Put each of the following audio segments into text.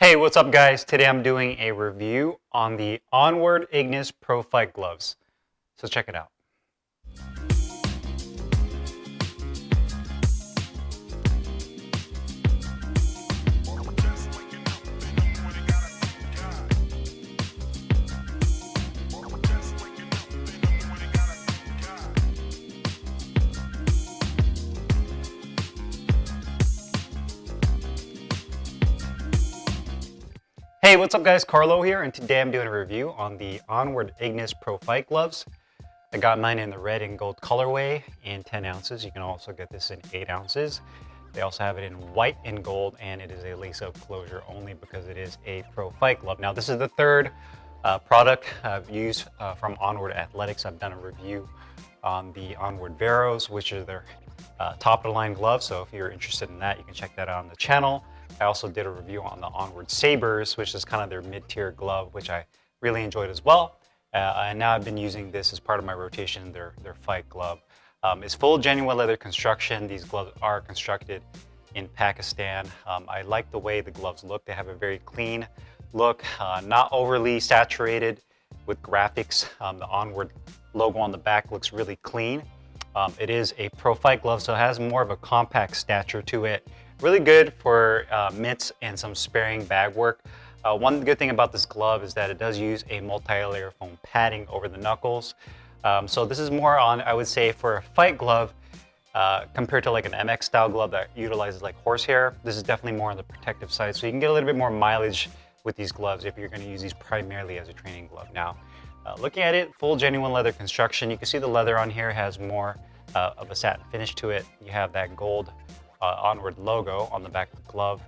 Hey, what's up guys? Today I'm doing a review on the Onward Ignis Pro Fight Gloves. So check it out. Hey, what's up guys? Carlo here, and today I'm doing a review on the Onward Ignis Pro Fight Gloves. I got mine in the red and gold colorway in 10 ounces. You can also get this in 8 ounces. They also have it in white and gold, and it is a lace-up closure only because it is a Pro Fight Glove. Now, this is the third product I've used from Onward Athletics. I've done a review on the Onward Veros, which are their top-of-the-line gloves. So if you're interested in that, you can check that out on the channel. I also did a review on the Onward Sabres, which is kind of their mid-tier glove, which I really enjoyed as well. And now I've been using this as part of my rotation, their fight glove. It's full genuine leather construction. These gloves are constructed in Pakistan. I like the way the gloves look. They have a very clean look, not overly saturated with graphics. The Onward logo on the back looks really clean. It is a Pro Fight glove, so it has more of a compact stature to it. Really good for mitts and some sparing bag work. One good thing about this glove is that it does use a multi-layer foam padding over the knuckles. So this is more on, I would say, for a fight glove compared to like an MX style glove that utilizes like horsehair. This is definitely more on the protective side, so you can get a little bit more mileage with these gloves if you're going to use these primarily as a training glove. Now, looking at it, full genuine leather construction. You can see the leather on here has more of a satin finish to it. You have that gold Onward logo on the back of the glove,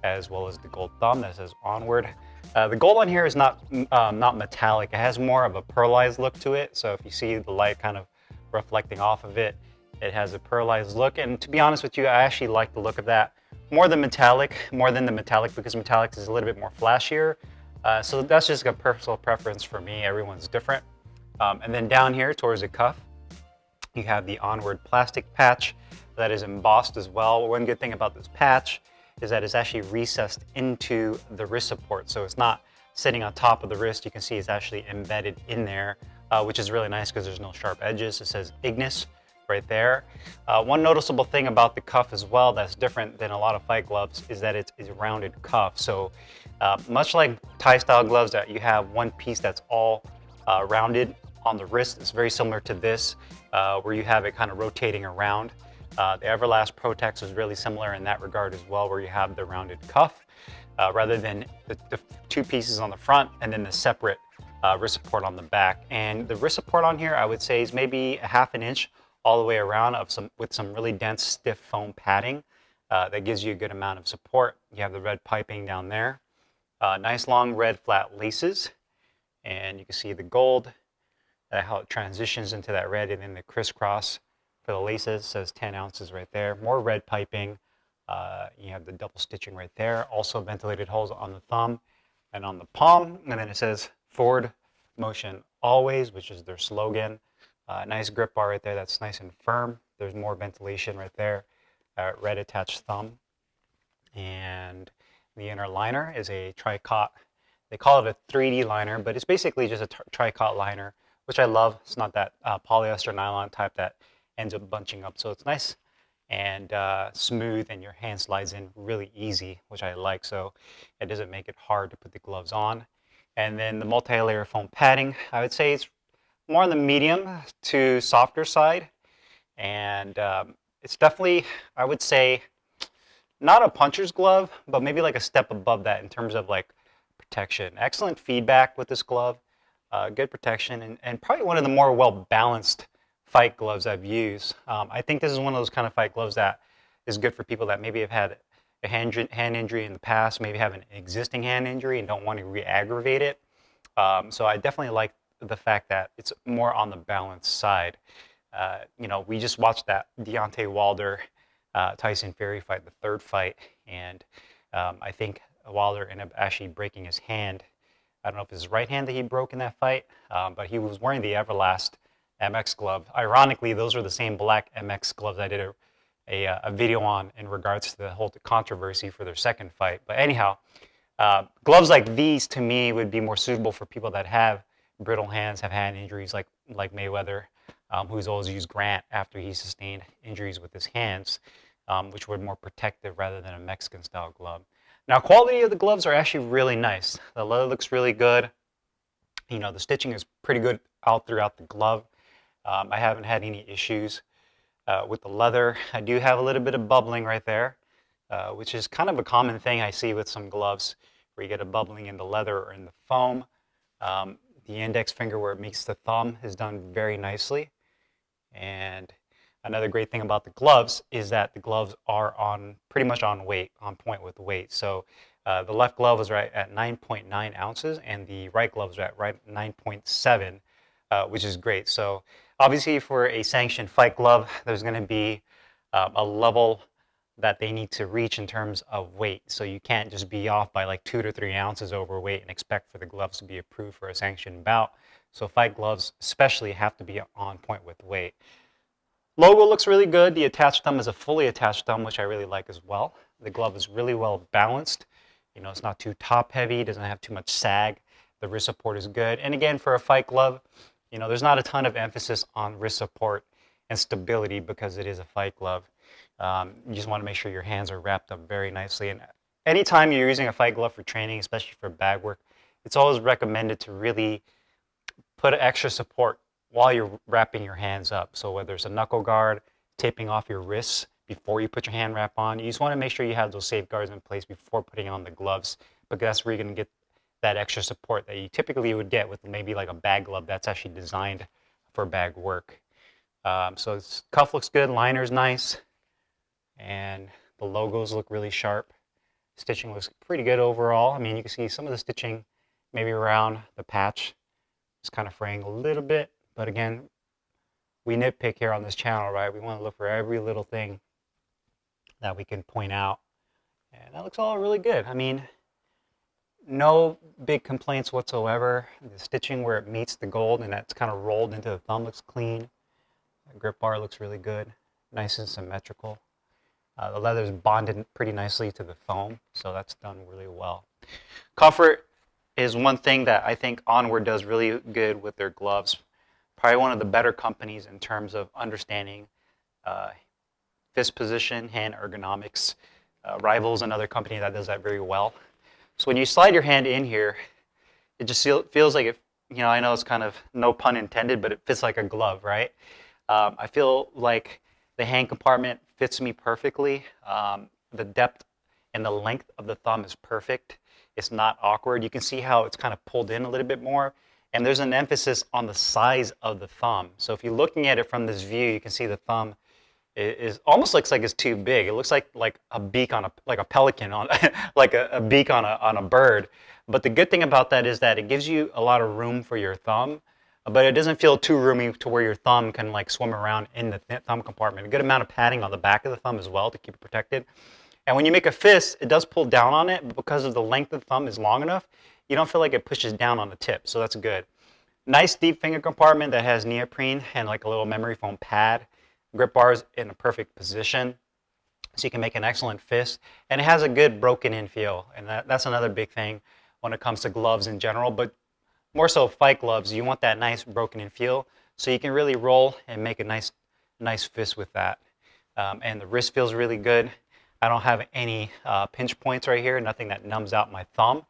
as well as the gold thumb that says Onward. The gold on here is not metallic. It has more of a pearlized look to it. So if you see the light kind of reflecting off of it, it has a pearlized look. And to be honest with you, I actually like the look of that more than the metallic because metallic is a little bit more flashier. So that's just a personal preference for me. Everyone's different. And then down here towards the cuff, you have the Onward plastic patch that is embossed as well. One good thing about this patch is that it's actually recessed into the wrist support. So it's not sitting on top of the wrist. You can see it's actually embedded in there, which is really nice because there's no sharp edges. It says Ignis right there. One noticeable thing about the cuff as well that's different than a lot of fight gloves is that it's a rounded cuff. So much like Thai style gloves that you have one piece that's all rounded on the wrist, it's very similar to this where you have it kind of rotating around. The Everlast Protex is really similar in that regard as well, where you have the rounded cuff rather than the two pieces on the front and then the separate wrist support on the back. And the wrist support on here, I would say, is maybe a ½ inch all the way around with some really dense, stiff foam padding that gives you a good amount of support. You have the red piping down there. Nice long red flat laces, and you can see the gold, how it transitions into that red, and then the crisscross for the laces says 10 ounces right there. More red piping. You have the double stitching right there. Also ventilated holes on the thumb and on the palm. And then it says forward motion always, which is their slogan. Nice grip bar right there. That's nice and firm. There's more ventilation right there. Red attached thumb. And the inner liner is a tricot. They call it a 3D liner, but it's basically just a tricot liner, which I love. It's not that polyester nylon type that ends up bunching up. So it's nice and smooth, and your hand slides in really easy, which I like. So it doesn't make it hard to put the gloves on. And then the multi-layer foam padding, I would say it's more on the medium to softer side. And it's definitely, I would say, not a puncher's glove, but maybe like a step above that in terms of like protection. Excellent feedback with this glove, good protection, and probably one of the more well-balanced fight gloves I've used. I think this is one of those kind of fight gloves that is good for people that maybe have had a hand injury in the past, maybe have an existing hand injury and don't want to re-aggravate it. So I definitely like the fact that it's more on the balanced side. You know, we just watched that Deontay Wilder Tyson Fury fight, the third fight, and I think Wilder ended up actually breaking his hand. I don't know if it's his right hand that he broke in that fight, but he was wearing the Everlast MX glove. Ironically, those are the same black MX gloves I did a video on in regards to the whole controversy for their second fight. But anyhow, Gloves like these, to me, would be more suitable for people that have brittle hands, have hand injuries like Mayweather, who's always used Grant after he sustained injuries with his hands, which were more protective rather than a Mexican-style glove. Now, quality of the gloves are actually really nice. The leather looks really good. You know, the stitching is pretty good all throughout the glove. I haven't had any issues with the leather. I do have a little bit of bubbling right there, which is kind of a common thing I see with some gloves, where you get a bubbling in the leather or in the foam. The index finger where it meets the thumb is done very nicely. And another great thing about the gloves is that the gloves are pretty much on weight, on point with weight. So the left glove was right at 9.9 ounces, and the right glove was at right 9.7, which is great. So obviously for a sanctioned fight glove, there's going to be a level that they need to reach in terms of weight. So you can't just be off by like 2 to 3 ounces overweight and expect for the gloves to be approved for a sanctioned bout. So fight gloves especially have to be on point with weight. Logo looks really good. The attached thumb is a fully attached thumb, which I really like as well. The glove is really well balanced. You know, it's not too top heavy, doesn't have too much sag. The wrist support is good. And again, for a fight glove, you know, there's not a ton of emphasis on wrist support and stability because it is a fight glove. You just want to make sure your hands are wrapped up very nicely. And anytime you're using a fight glove for training, especially for bag work, it's always recommended to really put extra support while you're wrapping your hands up. So whether it's a knuckle guard, taping off your wrists before you put your hand wrap on, you just want to make sure you have those safeguards in place before putting on the gloves, because that's where you're going to get that extra support that you typically would get with maybe like a bag glove that's actually designed for bag work. So this cuff looks good, liner's nice, and the logos look really sharp. Stitching looks pretty good overall. I mean, you can see some of the stitching maybe around the patch is kind of fraying a little bit, but again, we nitpick here on this channel, right? We want to look for every little thing that we can point out, and that looks all really good. I mean, no big complaints whatsoever. The stitching where it meets the gold and that's kind of rolled into the thumb looks clean. The grip bar looks really good, nice and symmetrical. The leather is bonded pretty nicely to the foam, so that's done really well. Comfort is one thing that I think Onward does really good with their gloves. Probably one of the better companies in terms of understanding fist position, hand ergonomics. Rival's another company that does that very well. So when you slide your hand in here, it just feels like it, you know, I know it's kind of no pun intended, but it fits like a glove, right? I feel like the hand compartment fits me perfectly. The depth and the length of the thumb is perfect. It's not awkward. You can see how it's kind of pulled in a little bit more. And there's an emphasis on the size of the thumb. So if you're looking at it from this view, you can see the thumb is almost looks like it's too big. It looks like a beak on like a pelican on like a beak on a bird. But the good thing about that is that it gives you a lot of room for your thumb, but it doesn't feel too roomy to where your thumb can like swim around in the thumb compartment. A good amount of padding on the back of the thumb as well to keep it protected. And when you make a fist, it does pull down on it, but because of the length of the thumb is long enough, you don't feel like it pushes down on the tip, so that's good. Nice deep finger compartment that has neoprene and like a little memory foam pad. Grip bars in a perfect position, so you can make an excellent fist. And it has a good broken in feel, and that's another big thing when it comes to gloves in general, but more so fight gloves. You want that nice broken in feel, so you can really roll and make a nice fist with that. And the wrist feels really good. I don't have any pinch points right here, nothing that numbs out my thumb.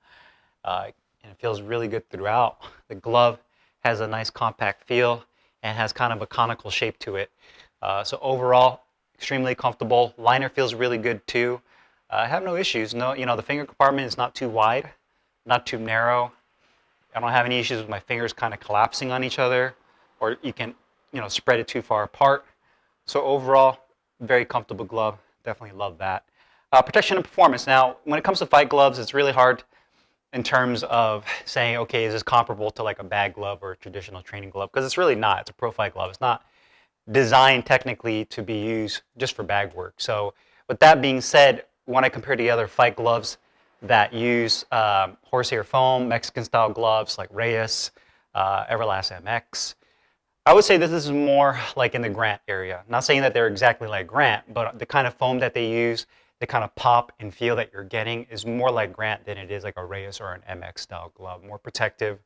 And it feels really good throughout. The glove has a nice compact feel and has kind of a conical shape to it. So overall, extremely comfortable. Liner feels really good too. I have no issues. No, you know, the finger compartment is not too wide, not too narrow. I don't have any issues with my fingers kind of collapsing on each other, or you can, you know, spread it too far apart. So overall, very comfortable glove. Definitely love that. Protection and performance. Now, when it comes to fight gloves, it's really hard in terms of saying, okay, is this comparable to like a bag glove or a traditional training glove? Because it's really not. It's a pro fight glove. It's not designed technically to be used just for bag work. So with that being said, when I compare to the other fight gloves that use horsehair foam, Mexican style gloves like Reyes, Everlast MX, I would say this is more like in the Grant area. Not saying that they're exactly like Grant, but the kind of foam that they use, the kind of pop and feel that you're getting is more like Grant than it is like a Reyes or an MX style glove. More protective,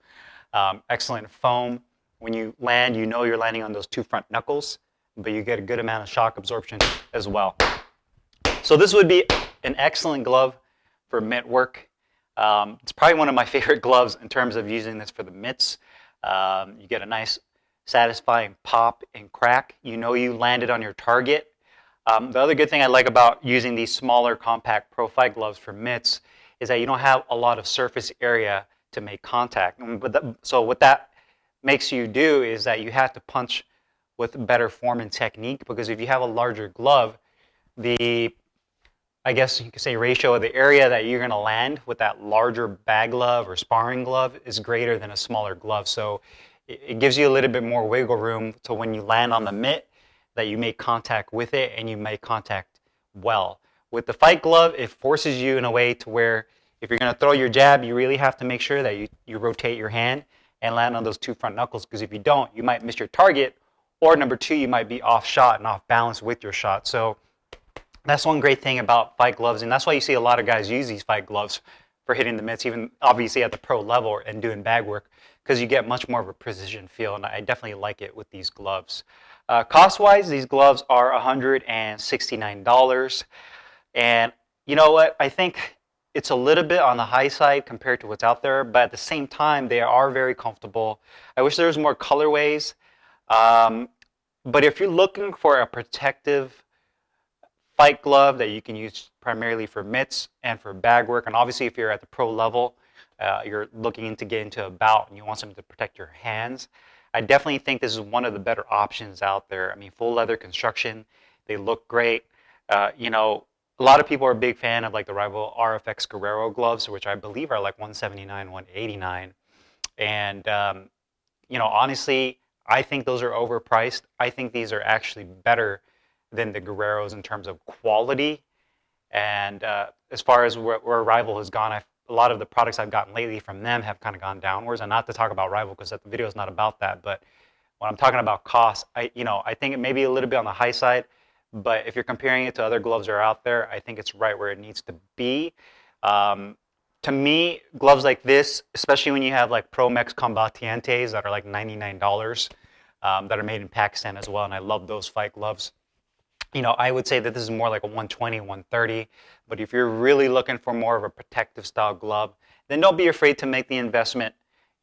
excellent foam. When you land, you know you're landing on those two front knuckles, but you get a good amount of shock absorption as well. So this would be an excellent glove for mitt work. It's probably one of my favorite gloves in terms of using this for the mitts. You get a nice satisfying pop and crack. You know you landed on your target. The other good thing I like about using these smaller compact Pro Fight gloves for mitts is that you don't have a lot of surface area to make contact. So what that makes you do is that you have to punch with better form and technique, because if you have a larger glove, I guess you could say ratio of the area that you're going to land with that larger bag glove or sparring glove is greater than a smaller glove. So it gives you a little bit more wiggle room to when you land on the mitt that you make contact with it and you make contact well. With the fight glove, it forces you in a way to where if you're going to throw your jab, you really have to make sure that you rotate your hand and land on those two front knuckles, because if you don't, you might miss your target, or number two, you might be off shot and off balance with your shot. So that's one great thing about fight gloves, and that's why you see a lot of guys use these fight gloves for hitting the mitts, even obviously at the pro level and doing bag work, because you get much more of a precision feel, and I definitely like it with these gloves. Cost-wise, these gloves are $169, and you know what? I think it's a little bit on the high side compared to what's out there, but at the same time, they are very comfortable. I wish there was more colorways, but if you're looking for a protective fight glove that you can use primarily for mitts and for bag work, and obviously if you're at the pro level, you're looking to get into a bout and you want something to protect your hands, I definitely think this is one of the better options out there. I mean, full leather construction, they look great. You know, a lot of people are a big fan of like the rival RFX Guerrero gloves, which I believe are like $179, $189. And you know, honestly, I think those are overpriced. I think these are actually better than the Guerreros in terms of quality. And as far as where Rival has gone, a lot of the products I've gotten lately from them have kind of gone downwards. And not to talk about Rival, because the video is not about that, but when I'm talking about cost, I think it may be a little bit on the high side, but if you're comparing it to other gloves that are out there, I think it's right where it needs to be. To me, gloves like this, especially when you have like Pro Mex Combatientes that are like $99, that are made in Pakistan as well, and I love those fight gloves. You know, I would say that this is more like a 120, 130, but if you're really looking for more of a protective style glove, then don't be afraid to make the investment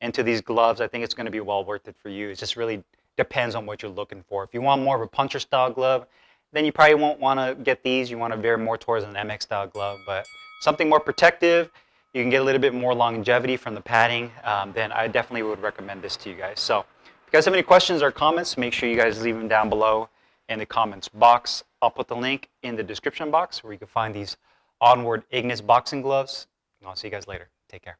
into these gloves. I think it's going to be well worth it for you. It just really depends on what you're looking for. If you want more of a puncher style glove, then you probably won't want to get these. You want to veer more towards an MX style glove, but something more protective, you can get a little bit more longevity from the padding, then I definitely would recommend this to you guys. So if you guys have any questions or comments, make sure you guys leave them down below in the comments box. I'll put the link in the description box where you can find these Onward Ignis boxing gloves. And I'll see you guys later. Take care.